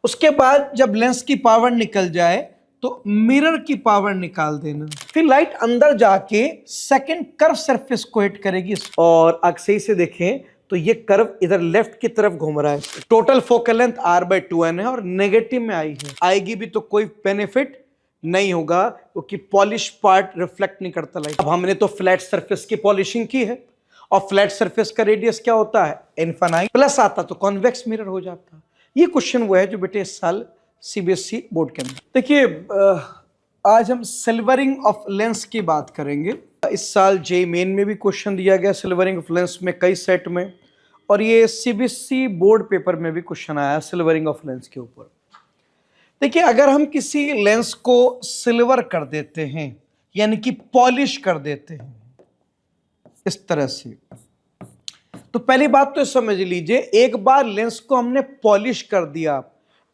उसके बाद जब लेंस की पावर निकल जाए तो मिरर की पावर निकाल देना। फिर लाइट अंदर जाके सेकंड कर्व सरफेस को हिट करेगी और अगर सही से देखें तो ये कर्व इधर लेफ्ट की तरफ घूम रहा है। टोटल फोकल लेंथ r/2n है और नेगेटिव में आई है, आएगी भी तो कोई बेनिफिट नहीं होगा क्योंकि पॉलिश पार्ट रिफ्लेक्ट नहीं करता लाइट। अब हमने तो फ्लैट सरफेस की पॉलिशिंग की है और फ्लैट सरफेस का रेडियस क्या होता है इनफाइनाइट, प्लस आता तो कॉन्वेक्स मिरर हो जाता। ये क्वेश्चन वो है जो बेटे इस साल सीबीएसई बोर्ड के अंदर। देखिए आज हम सिल्वरिंग ऑफ लेंस की बात करेंगे। इस साल जे मेन में भी क्वेश्चन दिया गया सिल्वरिंग ऑफ लेंस में कई सेट में, और ये सीबीएसई बोर्ड पेपर में भी क्वेश्चन आया सिल्वरिंग ऑफ लेंस के ऊपर। देखिए अगर हम किसी लेंस को सिल्वर कर देते हैं यानी कि पॉलिश कर देते हैं इस तरह से, तो पहली बात तो समझ लीजिए एक बार लेंस को हमने पॉलिश कर दिया,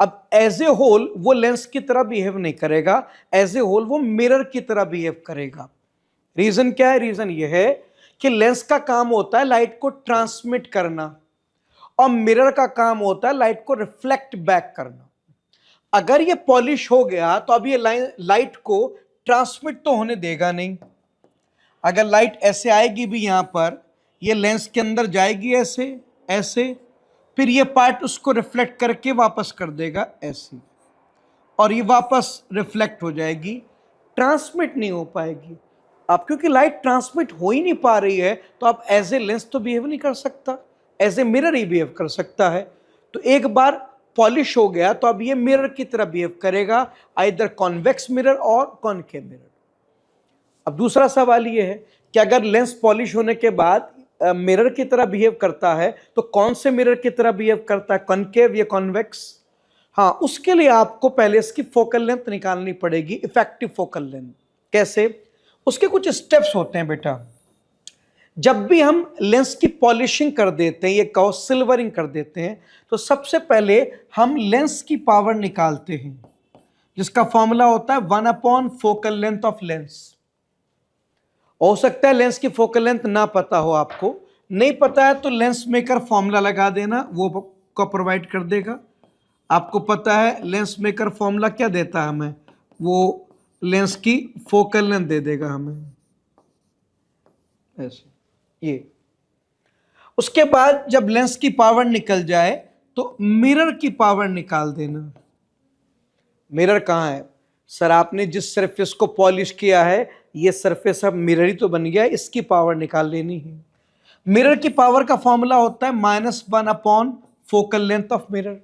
अब एज ए होल वो लेंस की तरह बिहेव नहीं करेगा, एज ए होल वो मिरर की तरह बिहेव करेगा। रीजन क्या है? रीजन ये है कि लेंस का काम होता है लाइट को ट्रांसमिट करना और मिरर का काम होता है लाइट को रिफ्लेक्ट बैक करना। अगर ये पॉलिश हो गया तो अब ये लाइट को ट्रांसमिट तो होने देगा नहीं। अगर लाइट ऐसे आएगी भी यहां पर, ये लेंस के अंदर जाएगी ऐसे ऐसे, फिर ये पार्ट उसको रिफ्लेक्ट करके वापस कर देगा ऐसे, और ये वापस रिफ्लेक्ट हो जाएगी, ट्रांसमिट नहीं हो पाएगी। अब क्योंकि लाइट ट्रांसमिट हो ही नहीं पा रही है तो आप एज ए लेंस तो बिहेव नहीं कर सकता, एज ए मिरर ही बिहेव कर सकता है। तो एक बार पॉलिश हो गया तो अब ये मिरर की तरह बिहेव करेगा, आइदर कॉन्वेक्स मिरर और कॉनकेव मिरर। अब दूसरा सवाल ये है कि अगर लेंस पॉलिश होने के बाद मिरर की तरह बिहेव करता है तो कौन से मिरर की तरह बिहेव करता है, कॉनकेव या कॉन्वेक्स? हाँ, उसके लिए आपको पहले इसकी फोकल लेंथ निकालनी पड़ेगी, इफेक्टिव फोकल लेंथ। कैसे? उसके कुछ स्टेप्स होते हैं बेटा। जब भी हम लेंस की पॉलिशिंग कर देते हैं, ये कहो सिल्वरिंग कर देते हैं, तो सबसे पहले हम लेंस की पावर निकालते हैं जिसका फॉर्मूला होता है 1/, फोकल लेंथ ऑफ लेंस। हो सकता है लेंस की फोकल लेंथ ना पता हो, आपको नहीं पता है तो लेंस मेकर फॉर्मूला लगा देना, वो को प्रोवाइड कर देगा। आपको पता है लेंस मेकर फॉर्मूला क्या देता है हमें, वो लेंस की फोकल लेंथ दे देगा हमें ऐसे ये। उसके बाद जब लेंस की पावर निकल जाए तो मिरर की पावर निकाल देना। मिरर कहाँ है सर? आपने जिस सरफेस को पॉलिश किया है ये सरफेस अब मिरर ही तो बन गया, इसकी पावर निकाल लेनी है। मिरर की पावर का फॉर्मूला होता है -1/, फोकल लेंथ ऑफ मिरर।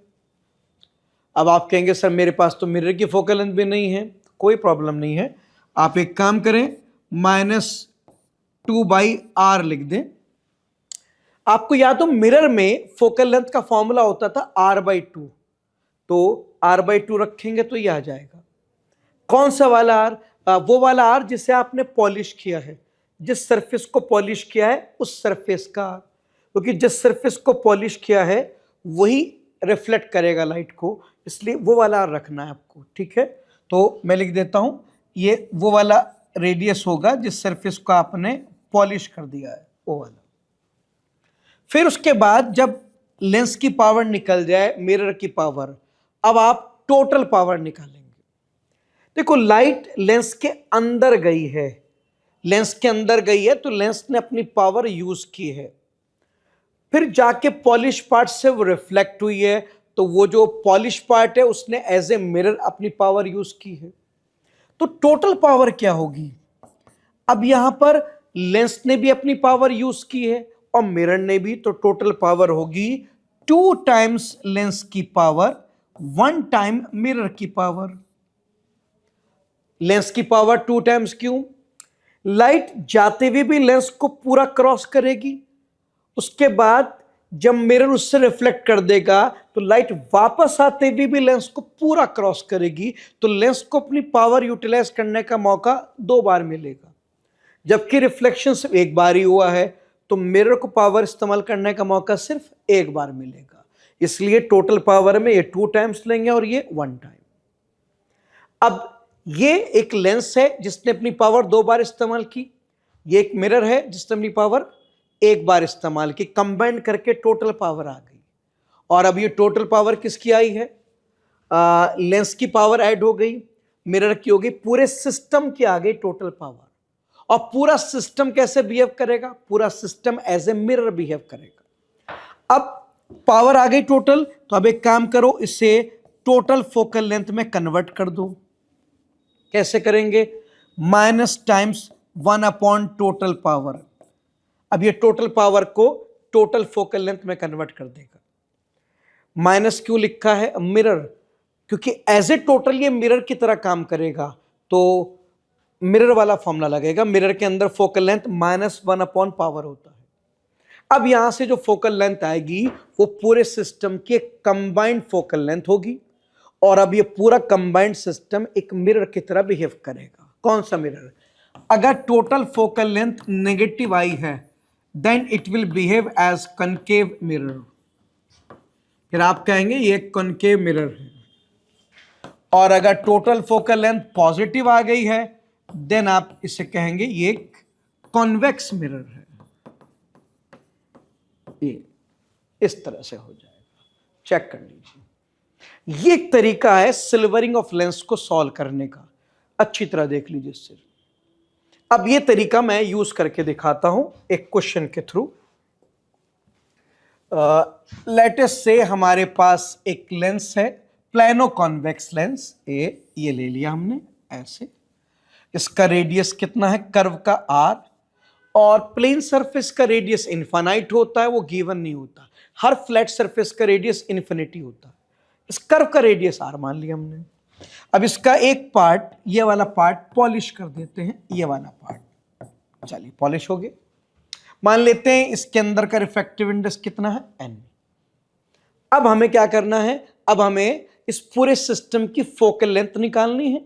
अब आप कहेंगे सर मेरे पास तो मिरर की फोकल लेंथ भी नहीं है, कोई प्रॉब्लम नहीं है, आप एक काम करें -2/r लिख दें। आपको याद हो मिरर में फोकल लेंथ का फॉर्मूला होता था r/2, तो r/2 रखेंगे तो यह आ जाएगा। कौन सा वाला r? वो वाला r जिसे आपने पॉलिश किया है, जिस सरफेस को पॉलिश किया है उस सरफेस का r, क्योंकि जिस सरफेस को पॉलिश किया है वही रिफ्लेक्ट करेगा लाइट को, इसलिए वो वाला r रखना है आपको। ठीक है, तो मैं लिख देता हूं ये वो वाला रेडियस होगा जिस सरफेस को आपने पॉलिश कर दिया है, वो वाला। फिर उसके बाद जब लेंस की पावर निकल जाए, मिरर की पावर, अब आप टोटल पावर निकालेंगे। देखो लाइट लेंस के अंदर गई है, लेंस के अंदर गई है तो लेंस ने अपनी पावर यूज की है, फिर जाके पॉलिश पार्ट से वो रिफ्लेक्ट हुई है, तो वो जो पॉलिश पार्ट है उसने एज ए मिरर अपनी पावर यूज की है। तो टोटल पावर क्या होगी? अब यहां पर लेंस ने भी अपनी पावर यूज की है और मिरर ने भी, तो टोटल पावर होगी 2 टाइम्स लेंस की पावर 1 टाइम मिरर की पावर। लेंस की पावर 2 टाइम्स क्यों? लाइट जाते हुए भी लेंस को पूरा क्रॉस करेगी, उसके बाद जब मिरर उससे रिफ्लेक्ट कर देगा तो लाइट वापस आते हुए भी लेंस को पूरा क्रॉस करेगी, तो लेंस को अपनी पावर यूटिलाइज करने का मौका 2 बार मिलेगा। जबकि रिफ्लेक्शन सिर्फ एक बार ही हुआ है तो मिरर को पावर इस्तेमाल करने का मौका सिर्फ एक बार मिलेगा, इसलिए टोटल पावर में ये 2 टाइम्स लेंगे और ये 1 टाइम। अब ये एक लेंस है जिसने अपनी पावर 2 बार इस्तेमाल की, ये एक मिरर है जिसने अपनी पावर 1 बार इस्तेमाल की, कंबाइन करके टोटल पावर आ गई। और अब ये टोटल पावर किसकी आई है? लेंस की पावर ऐड हो गई, मिरर की हो गई, पूरे सिस्टम की आ गई टोटल पावर। और पूरा सिस्टम कैसे बिहेव करेगा? पूरा system as a mirror behave करेगा। अब पावर आ गई टोटल, तो अब एक काम करो, इसे टोटल फोकल लेंथ में कन्वर्ट कर दो। कैसे करेंगे? Minus times 1 upon total power. अब ये टोटल पावर को टोटल फोकल लेंथ में कन्वर्ट कर देगा। माइनस क्यों लिखा है? मिरर, क्योंकि एज ए टोटल ये मिरर की तरह काम करेगा, तो मिरर वाला फॉर्मूला लगेगा। मिरर के अंदर फोकल लेंथ -1 अपॉन पावर होता है। अब यहां से जो फोकल लेंथ आएगी वो पूरे सिस्टम की कंबाइंड फोकल लेंथ होगी, और अब ये पूरा कंबाइंड सिस्टम एक मिरर की तरह बिहेव करेगा। कौन सा मिरर? अगर टोटल फोकल लेंथ नेगेटिव आई है, then it will behave as concave mirror. फिर आप कहेंगे ये कनकेव मिरर है। और अगर टोटल फोकल लेंथ पॉजिटिव आ गई है, देन आप इसे कहेंगे ये कॉन्वेक्स मिरर है। ये इस तरह से हो जाएगा, चेक कर लीजिए। ये एक तरीका है सिल्वरिंग ऑफ लेंस को सॉल्व करने का, अच्छी तरह देख लीजिए इससे। अब ये तरीका मैं यूज करके दिखाता हूं एक क्वेश्चन के थ्रू। लेटेस्ट से हमारे पास एक लेंस है, प्लेनो कॉन्वेक्स लेंस, ये ले लिया हमने ऐसे। इसका रेडियस कितना है? कर्व का r, और प्लेन सरफेस का रेडियस इनफाइनाइट होता है, वो गिवन नहीं होता। हर फ्लैट सरफेस का रेडियस इन्फिनिटी होता है। इस कर्व का रेडियस r मान लिया हमने। अब इसका एक पार्ट, ये वाला पार्ट पॉलिश कर देते हैं, ये वाला पार्ट, चलिए पॉलिश हो गया। मान लेते हैं इसके अंदर का रिफ्रैक्टिव इंडेक्स कितना है? n। अब हमें क्या करना है? अब हमें इस पूरे सिस्टम की फोकल लेंथ निकालनी है,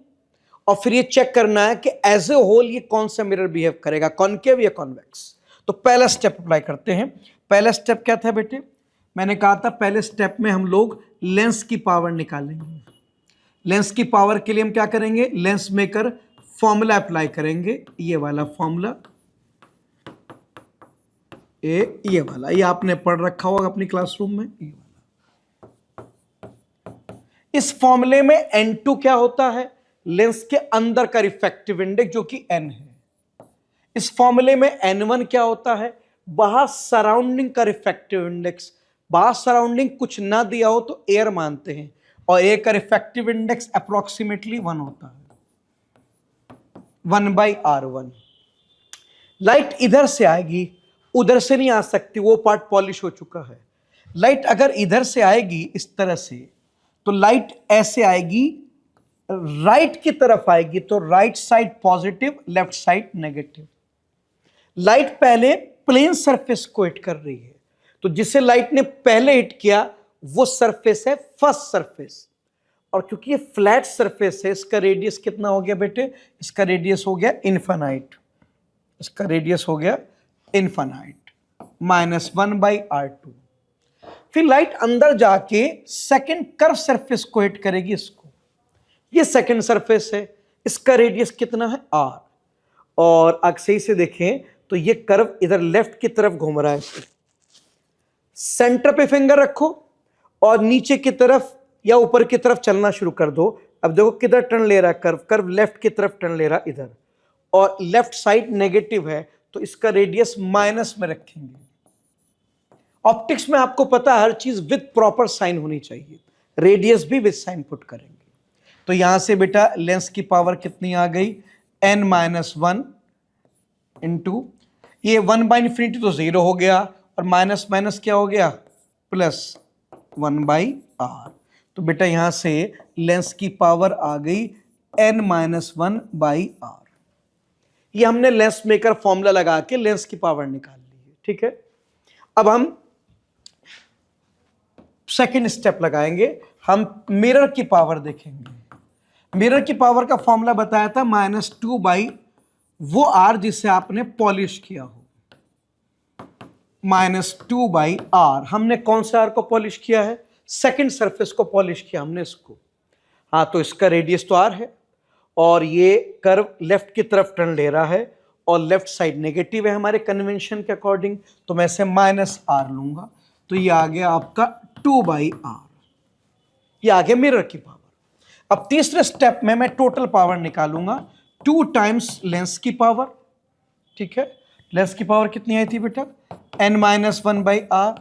और फिर ये चेक करना है कि एज ए होल ये कौन सा मिरर बिहेव करेगा, कॉनकेव या कॉन्वेक्स। तो पहला स्टेप अप्लाई करते हैं। पहला स्टेप क्या था बेटे? मैंने कहा था पहले स्टेप में हम लोग लेंस की पावर निकालेंगे। लेंस की पावर के लिए हम क्या करेंगे? लेंस मेकर फॉर्मूला अप्लाई करेंगे, ये वाला फॉर्मूला, ये वाला, ये आपने पढ़ रखा होगा अपनी क्लासरूम में, ये वाला। इस फॉर्मूले में n2 क्या होता है? लेंस के अंदर का रिफ्रैक्टिव इंडेक्स जो कि n है। इस फॉर्मूले में n1 क्या होता है? बाहर सराउंडिंग का रिफ्रैक्टिव इंडेक्स। बाहर सराउंडिंग कुछ ना दिया हो तो एयर मानते हैं, और एयर का रिफ्रैक्टिव इंडेक्स अप्रोक्सीमेटली 1 होता है, 1/r1। लाइट इधर से आएगी, उधर से नहीं आ सकती, वो पार्ट पॉलिश हो चुका है। लाइट अगर इधर से आएगी इस तरह से, तो लाइट ऐसे आएगी, राइट की तरफ आएगी, तो right side positive, left side negative. Light पहले प्लेन सरफेस को हिट कर रही है, तो जिसे लाइट ने पहले हिट किया वो सरफेस है फर्स्ट सरफेस, और क्योंकि ये फ्लैट सरफेस है, इसका रेडियस कितना हो गया बेटे? इसका रेडियस हो गया इनफाइनाइट। इसका रेडियस हो गया इनफाइनाइट, -1/r2। फिर लाइट अंदर जाके सेकंड कर्व सरफेस को हिट करेगी, इसको। ये सेकंड सरफेस है, इसका रेडियस कितना है? r। और अगर सही से देखें तो ये कर्व इधर लेफ्ट की तरफ घूम रहा है। सेंटर पे फिंगर रखो और नीचे की तरफ या ऊपर की तरफ चलना शुरू कर दो। अब देखो किधर टर्न ले रहा है कर्व? कर्व लेफ्ट की तरफ टर्न ले रहा है, इधर, और लेफ्ट साइड नेगेटिव है, तो इसका रेडियस माइनस में रखेंगे। ऑप्टिक्स में आपको पता है हर चीज विद प्रॉपर साइन होनी चाहिए, रेडियस भी विद साइन पुट करेंगे। तो यहां से बेटा लेंस की पावर कितनी आ गई? n-1 इंटू ये 1/∞ तो 0 हो गया, और माइनस माइनस क्या हो गया? Plus 1/r। तो बेटा यहां से लेंस की पावर आ गई n-1/r। ये हमने लेंस मेकर फॉर्मूला लगा के लेंस की पावर निकाल ली है, ठीक है। अब हम सेकंड स्टेप लगाएंगे, हम मिरर की पावर देखेंगे। मिरर की पावर का फॉर्मूला बताया था -2 वो r जिसे आपने पॉलिश किया हो, -2/r। हमने कौन सा r को पॉलिश किया है? सेकंड सरफेस को पॉलिश किया हमने इसको। हाँ, तो इसका रेडियस तो r है, और ये कर्व लेफ्ट की तरफ टर्न ले रहा है, और लेफ्ट साइड नेगेटिव है हमारे कन्वेंशन के अकॉर्डिंग, तो मैं इसे -r लूंगा। तो ये आ गया आपका 2/r। ये आ गया मिरर की पावर। अब तीसरे स्टेप में मैं टोटल पावर निकालूंगा, 2 टाइम्स लेंस की पावर, ठीक है। लेंस की पावर कितनी आई थी बेटा, n-1/r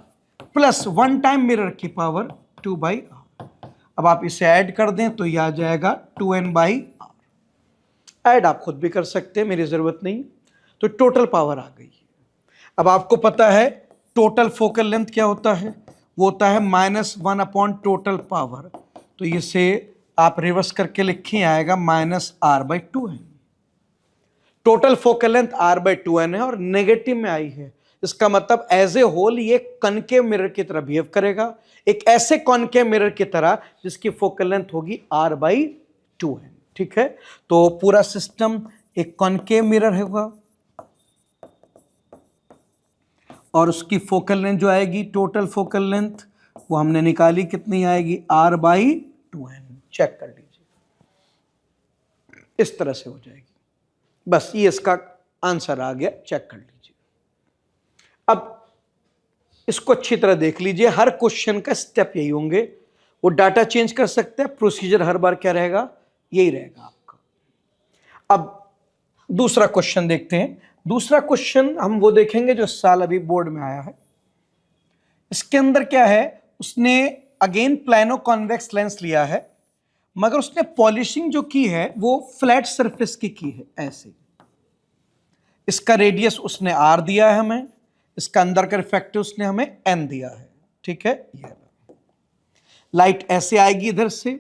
प्लस 1 टाइम मिरर की पावर 2/r। अब आप इसे ऐड कर दें तो यह आ जाएगा 2n/r। ऐड आप खुद भी कर सकते हैं, मेरी जरूरत नहीं। तो टोटल पावर आ गई। अब आपको पता है टोटल फोकल लेंथ क्या होता है, वो होता है -1 अपॉन टोटल पावर। तो इसे आप रिवर्स करके लिखें, आएगा -r/2n। Total focal length r/2n है और नेगेटिव में आई है, इसका मतलब एज ए होल ये कॉनकेव मिरर की तरह बिहेव करेगा, एक ऐसे कॉनकेव मिरर की तरह जिसकी फोकल लेंथ होगी r/2n, ठीक है। तो पूरा सिस्टम एक कॉनकेव मिरर होगा और उसकी फोकल लेंथ जो आएगी, टोटल फोकल लेंथ, वो हमने निकाली, कितनी आएगी, r/2n। चेक कर लीजिए, इस तरह से हो जाएगी। बस ये इसका आंसर आ गया, चेक कर लीजिए। अब इसको अच्छी तरह देख लीजिए, हर क्वेश्चन का स्टेप यही होंगे। वो डाटा चेंज कर सकते हैं, प्रोसीजर हर बार क्या रहेगा, यही रहेगा आपका। अब दूसरा क्वेश्चन देखते हैं। दूसरा क्वेश्चन हम वो देखेंगे जो इस साल अभी बोर्ड में आया है। इसके अंदर क्या है, उसने अगेन प्लानो कॉन्वेक्स लेंस लिया है, मगर उसने पॉलिशिंग जो की है वो फ्लैट सरफेस की है, ऐसे। इसका रेडियस उसने आर दिया है हमें, इसका अंदर का रिफ्रैक्टिव उसने हमें एन दिया है, ठीक है। ये लाइट ऐसे आएगी, इधर से,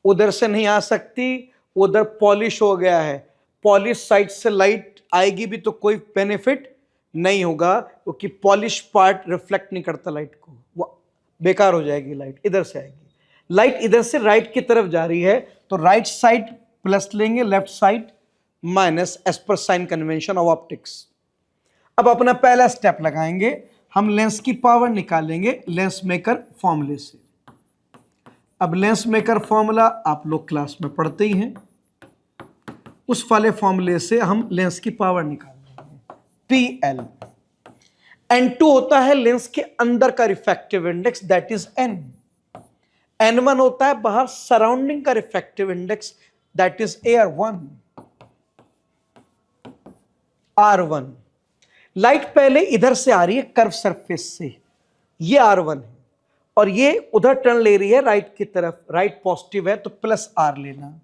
उधर से नहीं आ सकती, उधर पॉलिश हो गया है, पॉलिश साइड से लाइट आएगी भी तो कोई बेनिफिट नहीं होगा, क्योंकि पॉलिश पार्ट रिफ्लेक्ट नहीं करता लाइट को, वो बेकार हो जाएगी। लाइट इधर से आएगी, लाइट इधर से राइट की तरफ जा रही है, तो राइट साइड प्लस लेंगे, लेफ्ट साइड माइनस, एज पर साइन कन्वेंशन ऑफ ऑप्टिक्स। अब अपना पहला स्टेप लगाएंगे, हम लेंस की पावर निकालेंगे लेंस मेकर फॉर्मूले से। अब लेंस मेकर फॉर्मूला आप लोग क्लास में पढ़ते ही हैं, उस वाले फॉर्मूले से हम लेंस की पावर निकालेंगे, PL। N2 होता है लेंस के अंदर का refractive index, that is N। N1 होता है बाहर सराउंडिंग का refractive index, that is AR1। R1, light पहले इधर से आ रही है कर्व सरफेस से, ये R1 है, और ये उधर टर्न ले रही है राइट की तरफ, राइट पॉजिटिव है तो प्लस R लेना,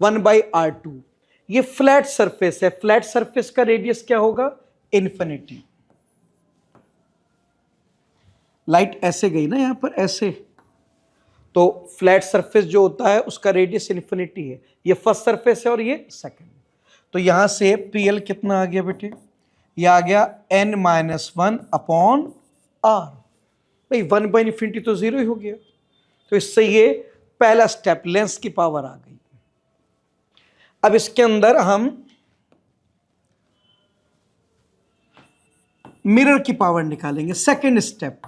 1/R2। ये फ्लैट सरफेस है, फ्लैट सरफेस का रेडियस क्या होगा, इन्फिनिटी। लाइट ऐसे गई ना यहां पर, ऐसे, तो फ्लैट सरफेस जो होता है उसका रेडियस इन्फिनिटी है। ये फर्स्ट सरफेस है और ये सेकंड। तो यहां से PL कितना आ गया बेटे, ये आ गया n-1 अपॉन R। भाई 1/∞ तो 0 ही हो गया, तो इससे ये पहला स्टेप, लेंस की पावर आ गई। अब इसके अंदर हम मिरर की पावर निकालेंगे, सेकेंड स्टेप,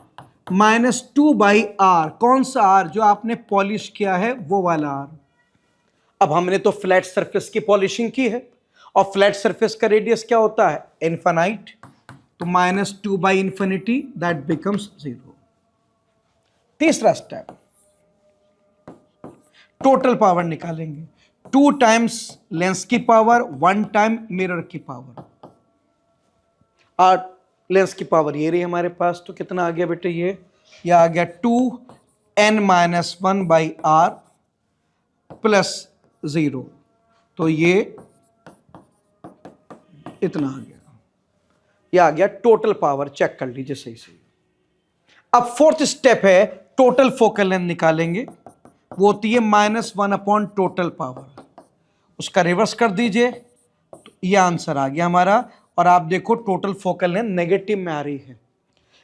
-2/R। कौन सा R, जो आपने पॉलिश किया है वो वाला R। अब हमने तो फ्लैट सरफेस की पॉलिशिंग की है, और फ्लैट सरफेस का रेडियस क्या होता है, इनफाइनाइट, तो -2/∞, दैट बिकम्स 0। तीसरा स्टेप, टोटल पावर निकालेंगे, 2 टाइम्स लेंस की पावर, 1 टाइम मिरर की पावर। और लेंस की पावर ये रही हमारे पास, तो कितना आ गया बेटे, ये आ गया 2n-1/R प्लस 0, तो ये इतना आ गया, ये आ गया टोटल पावर। चेक कर लीजिए सही से। अब फोर्थ स्टेप है, टोटल फोकल लेंथ निकालेंगे, वो होती है -1 अपॉन टोटल पावर। उसका रिवर्स कर दीजिए, तो ये आंसर आ गया हमारा। और आप देखो टोटल फोकल लेंथ नेगेटिव में आ रही है,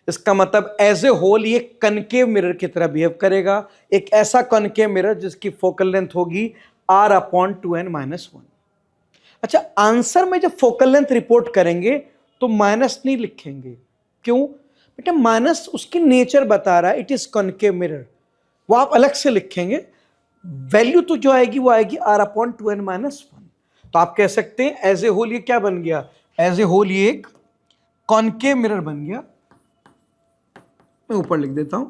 इसका मतलब एज ए होल ये कनकेव मिरर की तरह बिहेव करेगा, एक ऐसा कनकेव मिरर जिसकी फोकल लेंथ होगी R/2n-1। अच्छा, आंसर में जब फोकल लेंथ रिपोर्ट करेंगे तो माइनस नहीं लिखेंगे, क्यों बेटा, माइनस उसकी नेचर बता रहा है, इट इज कॉनकेव मिरर, वो आप अलग से लिखेंगे। वैल्यू तो जो आएगी वो आएगी R/2n-1। तो आप कह सकते हैं एज ए होल ये क्या बन गया, एज ए होल ये एक कॉनकेव मिरर बन गया। मैं ऊपर लिख देता हूं,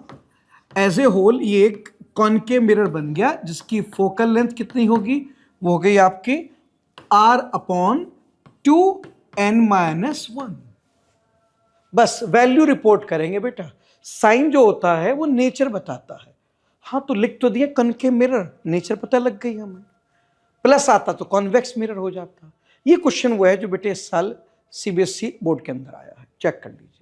एज ए होल ये एक कॉनकेव मिरर बन गया जिसकी फोकल लेंथ कितनी होगी, वो हो गई आपकी r/2n-1। बस वैल्यू रिपोर्ट करेंगे बेटा। साइन जो होता है वो नेचर बताता है। हाँ तो लिख तो दिया कॉनकेव मिरर, नेचर पता लग गई हमें। प्लस आता तो कॉन्वेक्स मिरर हो जाता। ये क्वेश्चन वो है जो बेटे इस साल सीबीएसई बोर्ड के अंदर आया है, चेक कर लीजिए।